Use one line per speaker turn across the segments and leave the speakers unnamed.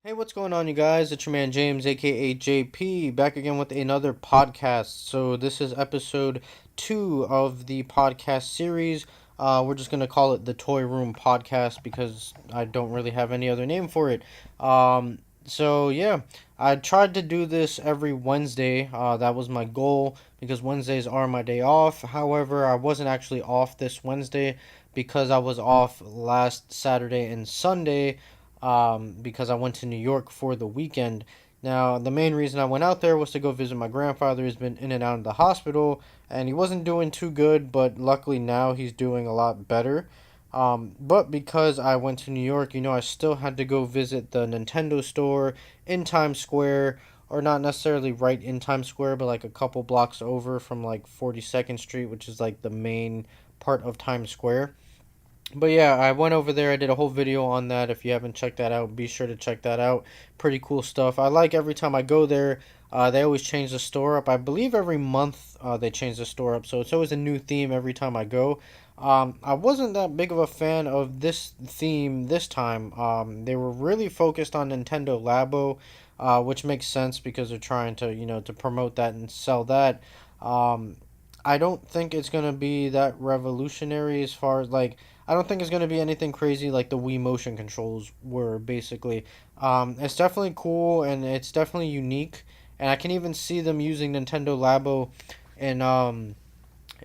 Hey, what's going on, you guys? It's your man James, aka JP, back again with another podcast. So, this is episode 2 of the podcast series. We're just going to call it the Toy Room Podcast because I don't really have any other name for it. Yeah, I tried to do this every Wednesday. That was my goal because Wednesdays are my day off. However, I wasn't actually off this Wednesday because I was off last Saturday and Sunday because I went to New York for the weekend. Now, the main reason I went out there was to go visit my grandfather. He's been in and out of the hospital, and he wasn't doing too good, but luckily now he's doing a lot better. But because I went to New York, I still had to go visit the Nintendo store in Times Square, or not necessarily right in Times Square, but like a couple blocks over from like 42nd Street, which is like the main part of Times Square. But yeah, I went over there. I did a whole video on that. If you haven't checked that out, be sure to check that out. Pretty cool stuff. I like every time I go there, they always change the store up. I believe every month they change the store up, so it's always a new theme every time I go. I wasn't that big of a fan of this theme this time. They were really focused on Nintendo Labo, which makes sense because they're trying to, to promote that and sell that. Um, I don't think it's gonna be that revolutionary as far as like I don't think it's going to be anything crazy like the Wii motion controls were basically. It's definitely cool and it's definitely unique. And I can even see them using Nintendo Labo in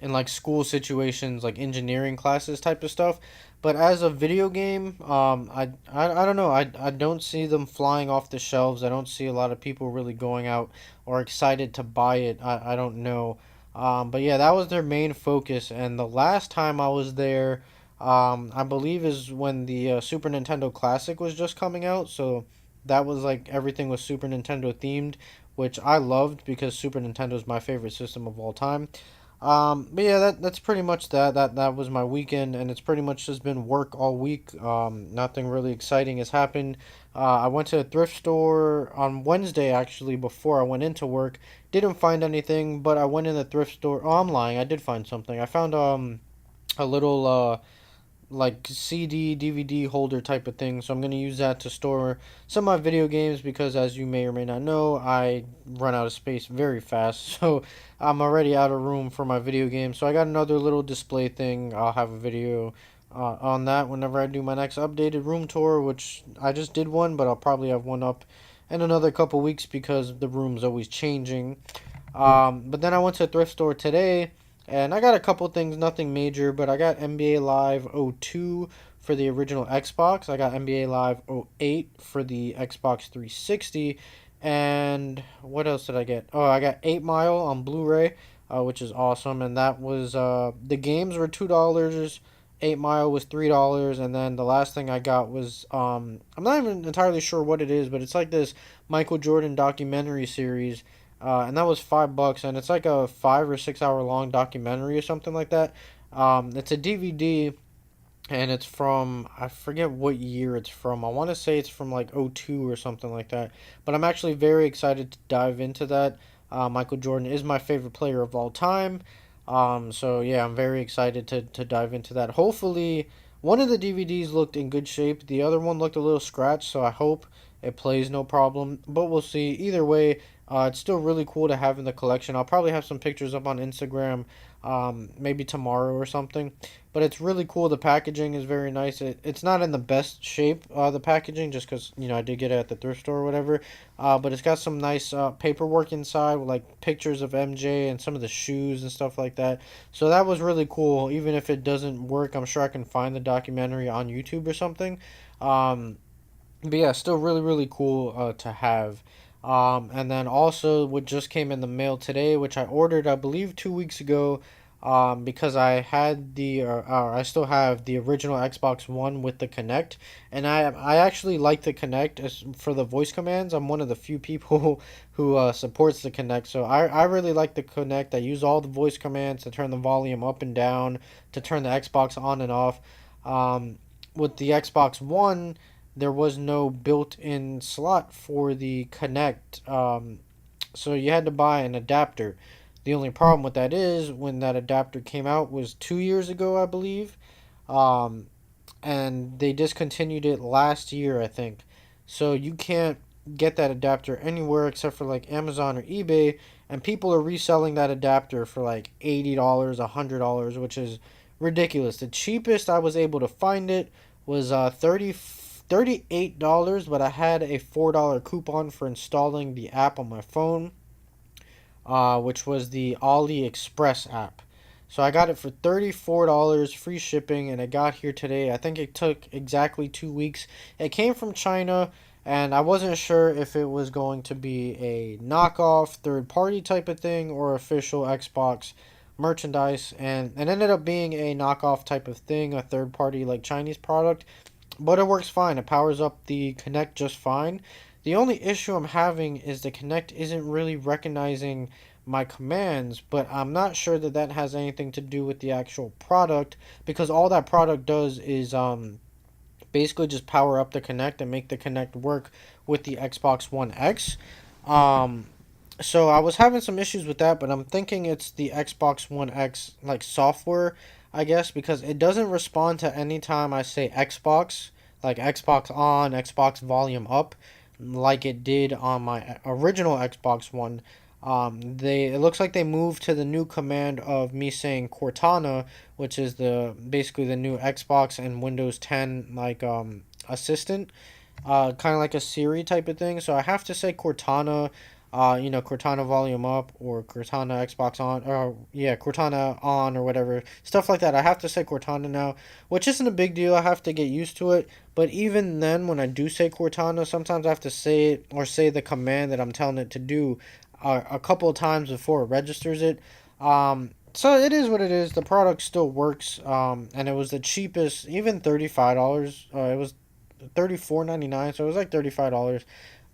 in like school situations, like engineering classes type of stuff. But as a video game, I don't know. I don't see them flying off the shelves. I don't see a lot of people really going out or excited to buy it. I don't know. But yeah, that was their main focus. And the last time I was there, I believe is when the Super Nintendo Classic was just coming out. So that was like everything was Super Nintendo themed, which I loved because Super Nintendo is my favorite system of all time. But yeah, that's pretty much that. That was my weekend, and it's pretty much just been work all week. Nothing really exciting has happened. I went to a thrift store on Wednesday actually before I went into work. Didn't find anything, but I went in the thrift store. Oh, I'm lying. I did find something. I found a little like CD, DVD holder type of thing. So I'm gonna use that to store some of my video games because, as you may or may not know, I run out of space very fast. So I'm already out of room for my video games. So I got another little display thing. I'll have a video on that whenever I do my next updated room tour, which I just did one, but I'll probably have one up in another couple weeks because the room's always changing. But then I went to a thrift store today and I got a couple things, nothing major, but I got NBA Live '02 for the original Xbox. I got NBA Live '08 for the Xbox 360. And what else did I get? Oh, I got 8 Mile on Blu ray, which is awesome. And that was, the games were $2. 8 Mile was $3. And then the last thing I got was, I'm not even entirely sure what it is, but it's like this Michael Jordan documentary series, and that was $5, and it's like a 5 or 6 hour long documentary or something like that. It's a DVD, and it's from I forget what year it's from. I want to say it's from like '02 or something like that. But I'm actually very excited to dive into that. Michael Jordan is my favorite player of all time. So yeah, I'm very excited to dive into that. Hopefully, one of the DVDs looked in good shape. The other one looked a little scratched, so I hope it plays no problem. But we'll see. Either way, it's still really cool to have in the collection. I'll probably have some pictures up on Instagram, maybe tomorrow or something. But it's really cool. The packaging is very nice. It's not in the best shape, the packaging, just because, I did get it at the thrift store or whatever. But it's got some nice paperwork inside with like pictures of MJ and some of the shoes and stuff like that. So that was really cool. Even if it doesn't work, I'm sure I can find the documentary on YouTube or something. Um, but yeah, still really, really cool to have. And then also, what just came in the mail today, which I ordered, I believe, 2 weeks ago, because I had I still have the original Xbox One with the Kinect, and I actually like the Kinect as for the voice commands. I'm one of the few people who supports the Kinect, so I really like the Kinect. I use all the voice commands to turn the volume up and down, to turn the Xbox on and off. Um, with the Xbox One, there was no built-in slot for the Kinect, so you had to buy an adapter. The only problem with that is when that adapter came out was 2 years ago, I believe, um, and they discontinued it last year, I think. so you can't get that adapter anywhere except for like Amazon or eBay, and people are reselling that adapter for like $80, $100, which is ridiculous. The cheapest I was able to find it was $38, but I had a $4 coupon for installing the app on my phone, which was the AliExpress app. So I got it for $34, free shipping, and it got here today. I think it took exactly 2 weeks. It came from China, and I wasn't sure if it was going to be a knockoff, third party type of thing, or official Xbox merchandise. And it ended up being a knockoff type of thing, a third party like Chinese product. But it works fine. It powers up the Kinect just fine. The only issue I'm having is the Kinect isn't really recognizing my commands, but I'm not sure that that has anything to do with the actual product, because all that product does is basically just power up the Kinect and make the Kinect work with the Xbox One X. Um, so I was having some issues with that, but I'm thinking it's the Xbox One X like software, I guess, because it doesn't respond to any time I say Xbox, like Xbox on, Xbox volume up, like it did on my original Xbox One. They it looks like they moved to the new command of me saying Cortana, which is the basically the new Xbox and Windows 10 like assistant, kind of like a Siri type of thing. So I have to say Cortana, Cortana volume up or Cortana Xbox on, or yeah, Cortana on or whatever stuff like that. I have to say Cortana now, which isn't a big deal. I have to get used to it. But even then, when I do say Cortana, sometimes I have to say it or say the command that I'm telling it to do a couple of times before it registers it. So it is what it is. The product still works, and it was the cheapest, even $35. It was 34.99, so it was like $35.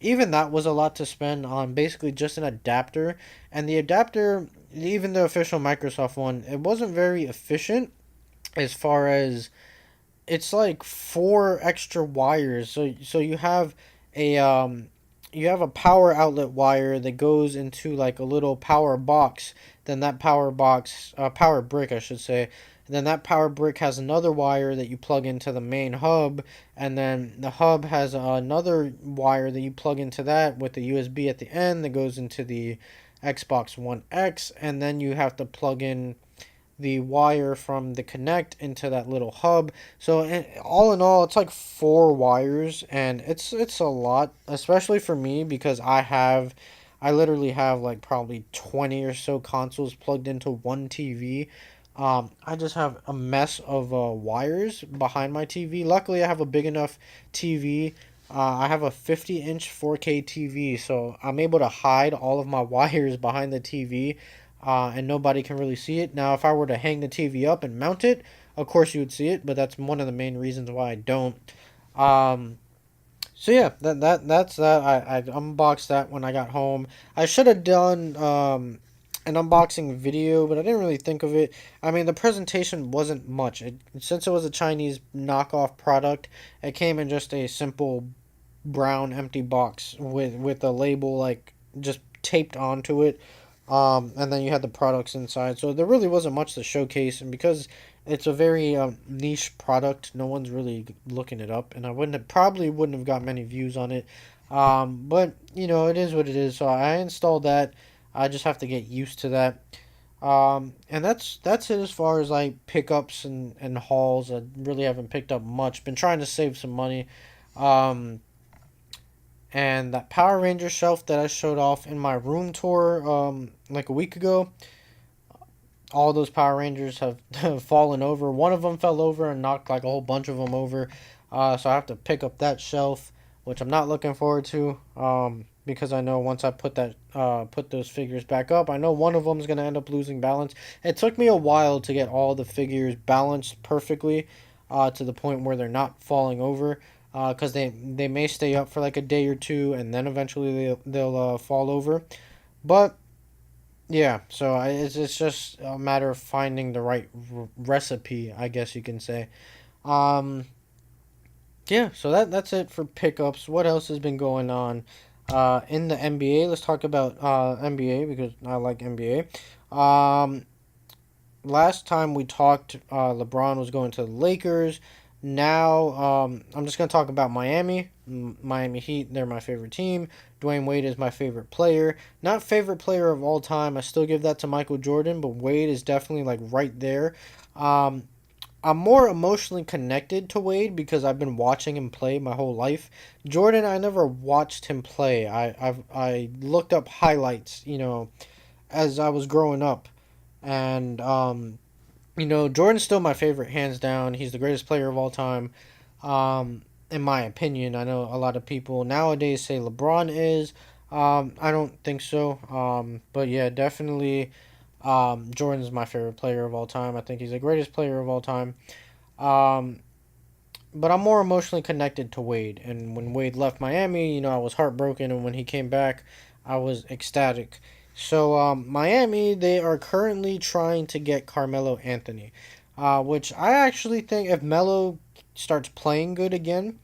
Even that was a lot to spend on basically just an adapter, and the adapter, even the official Microsoft one, it wasn't very efficient as far as it's like four extra wires. So a um you have a power outlet wire that goes into like a little power box. Then that power brick, I should say. And then that power brick has another wire that you plug into the main hub, and then the hub has another wire that you plug into that with the USB at the end that goes into the Xbox One X, and then you have to plug in the wire from the Kinect into that little hub. So all in all, it's like four wires, and it's a lot, especially for me because I literally have like probably 20 or so consoles plugged into one TV. I just have a mess of wires behind my TV. Luckily, I have a big enough TV. I have a 50-inch 4K TV, so I'm able to hide all of my wires behind the TV, and nobody can really see it. Now, if I were to hang the TV up and mount it, of course you would see it, but that's one of the main reasons why I don't. Um, so yeah, that's that. I unboxed that when I got home. I should have done an unboxing video, but I didn't really think of it. I mean, the presentation wasn't much. Since it was a Chinese knockoff product, it came in just a simple brown empty box with a label like just taped onto it, and then you had the products inside. So there really wasn't much to showcase, and because it's a very niche product, no one's really looking it up, and I probably wouldn't have got many views on it. But it is what it is. So I installed that. I just have to get used to that. And that's it as far as like pickups and hauls. I really haven't picked up much. Been trying to save some money. Um, and that Power Ranger shelf that I showed off in my room tour like a week ago, all those Power Rangers have fallen over. One of them fell over and knocked like a whole bunch of them over. So I have to pick up that shelf, which I'm not looking forward to. Because I know once I put those figures back up, I know one of them is gonna end up losing balance. It took me a while to get all the figures balanced perfectly, to the point where they're not falling over. Because they may stay up for like a day or two, and then eventually they'll fall over. But yeah, so it's just a matter of finding the right recipe, I guess you can say. Um, yeah, so that's it for pickups. What else has been going on? In the NBA, let's talk about NBA because I like NBA. Last time we talked, LeBron was going to the Lakers. Now, I'm just going to talk about Miami. Miami Heat, they're my favorite team. Dwayne Wade is my favorite player. Not favorite player of all time. I still give that to Michael Jordan, but Wade is definitely like right there. Um, I'm more emotionally connected to Wade because I've been watching him play my whole life. Jordan, I never watched him play. I looked up highlights, as I was growing up, and Jordan's still my favorite, hands down. He's the greatest player of all time, in my opinion. I know a lot of people nowadays say LeBron is. I don't think so. But yeah, definitely. Jordan's my favorite player of all time. I think he's the greatest player of all time. Um, but I'm more emotionally connected to Wade. And when Wade left Miami, I was heartbroken. And when he came back, I was ecstatic. So, Miami, they are currently trying to get Carmelo Anthony, which I actually think if Melo starts playing good again,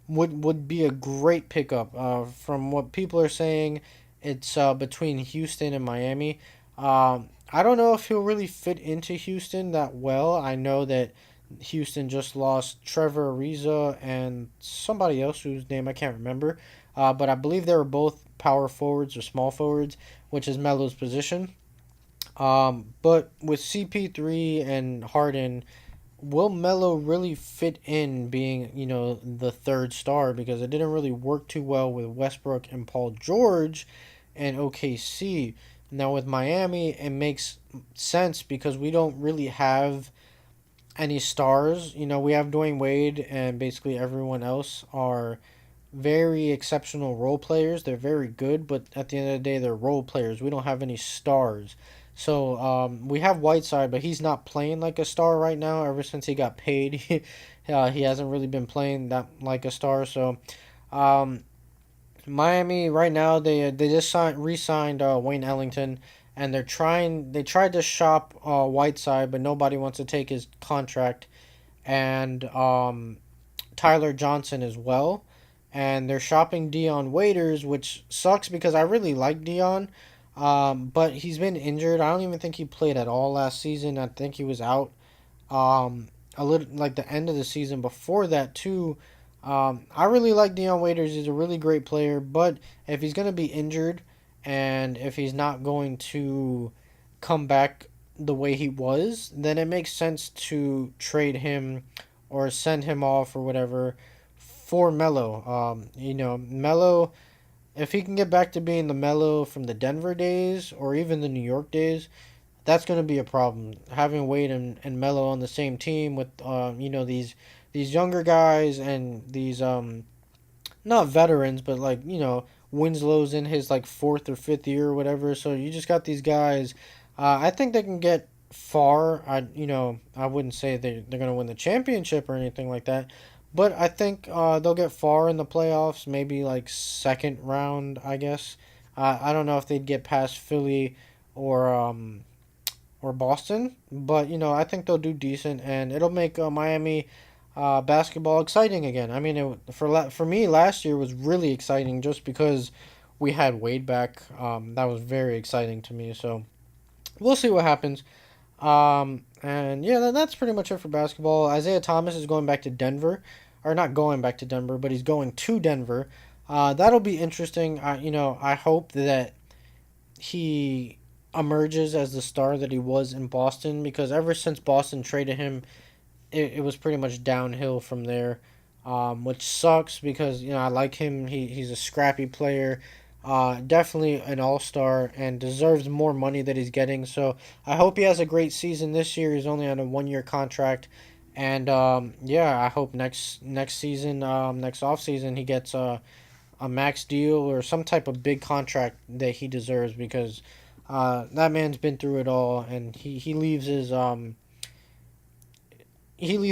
would be a great pickup. From what people are saying, it's between Houston and Miami. I don't know if he'll really fit into Houston that well. I know that Houston just lost Trevor Ariza and somebody else whose name I can't remember. But I believe they were both power forwards or small forwards, which is Melo's position. But with CP3 and Harden, will Melo really fit in being, the third star? Because it didn't really work too well with Westbrook and Paul George and OKC. Now with Miami, it makes sense because we don't really have any stars. We have Dwayne Wade, and basically everyone else are very exceptional role players. They're very good, but at the end of the day, they're role players. We don't have any stars. So we have Whiteside, but he's not playing like a star right now. Ever since he got paid, he hasn't really been playing that like a star. So um, Miami right now they just re-signed Wayne Ellington, and they tried to shop Whiteside, but nobody wants to take his contract, and Tyler Johnson as well, and they're shopping Dion Waiters, which sucks because I really like Dion, but he's been injured. I don't even think he played at all last season. I think he was out a little like the end of the season before that too. I really like Dion Waiters. He's a really great player, but if he's gonna be injured and if he's not going to come back the way he was, then it makes sense to trade him or send him off or whatever for Melo. Melo, if he can get back to being the Melo from the Denver days or even the New York days, that's going to be a problem. Having Wade and Melo on the same team with these younger guys and these not veterans but like Winslow's in his like fourth or fifth year or whatever. So you just got these guys. I think they can get far. I wouldn't say they're going to win the championship or anything like that, but I think they'll get far in the playoffs. Maybe like second round, I guess. I don't know if they'd get past Philly or Boston, but I think they'll do decent, and it'll make Miami basketball exciting again. I mean, for me last year was really exciting just because we had Wade back. That was very exciting to me. So we'll see what happens. And yeah, that's pretty much it for basketball. Isaiah Thomas is going back to Denver, or not going back to Denver, but he's going to Denver. That'll be interesting. I hope that he emerges as the star that he was in Boston, because ever since Boston traded him, it was pretty much downhill from there, which sucks because I like him. He's a scrappy player, definitely an all star, and deserves more money that he's getting. So I hope he has a great season this year. He's only on a 1 year contract, and yeah, I hope next season, next off season, he gets a max deal or some type of big contract that he deserves, because that man's been through it all, and he leaves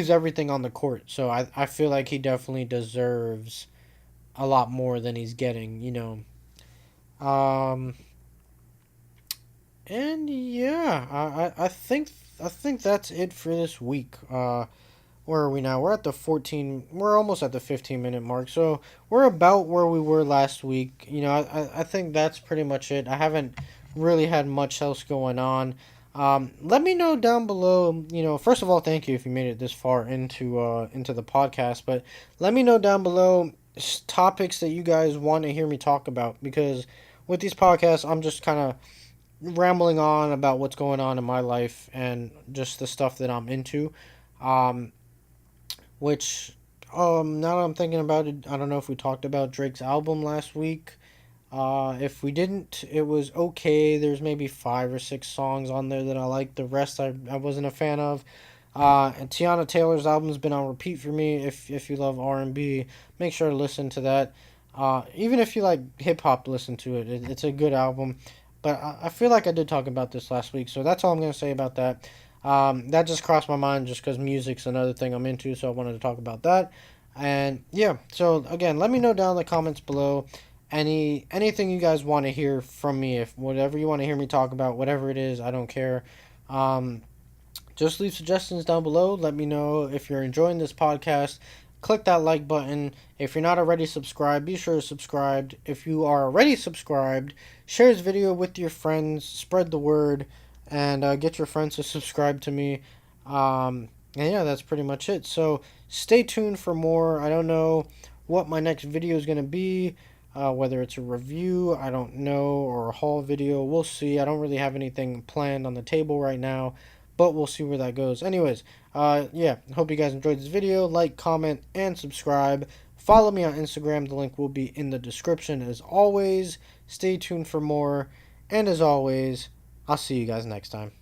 everything on the court. So I feel like he definitely deserves a lot more than he's getting. Um, and yeah, I think that's it for this week. Where are we now? We're at the 14. We're almost at the 15-minute mark. So we're about where we were last week. I think that's pretty much it. I haven't really had much else going on. Let me know down below. First of all, thank you if you made it this far into the podcast. But let me know down below topics that you guys want to hear me talk about, because with these podcasts, I'm just kind of rambling on about what's going on in my life and just the stuff that I'm into. Um, which Now that I'm thinking about it, I don't know if we talked about Drake's album last week. If we didn't, it was okay. There's maybe 5 or 6 songs on there that I like. The rest I wasn't a fan of. And Tiana Taylor's album's been on repeat for me. If you love R&B, make sure to listen to that. Even if you like hip hop, listen to it. It's a good album. But I feel like I did talk about this last week, so that's all I'm gonna say about that. That just crossed my mind just because music's another thing I'm into, so I wanted to talk about that. And yeah, so again, let me know down in the comments below anything you guys want to hear from me. If whatever you want to hear me talk about, whatever it is, I don't care. Um, just leave suggestions down below. Let me know if you're enjoying this podcast. Click that like button. If you're not already subscribed, be sure to subscribe. If you are already subscribed, share this video with your friends, spread the word, and get your friends to subscribe to me. And yeah, that's pretty much it. So stay tuned for more. I don't know what my next video is going to be. Whether it's a review, I don't know, or a haul video, we'll see. I don't really have anything planned on the table right now, but we'll see where that goes. Anyways, yeah, hope you guys enjoyed this video. Like, comment, and subscribe. Follow me on Instagram. The link will be in the description. As always, stay tuned for more. And as always, I'll see you guys next time.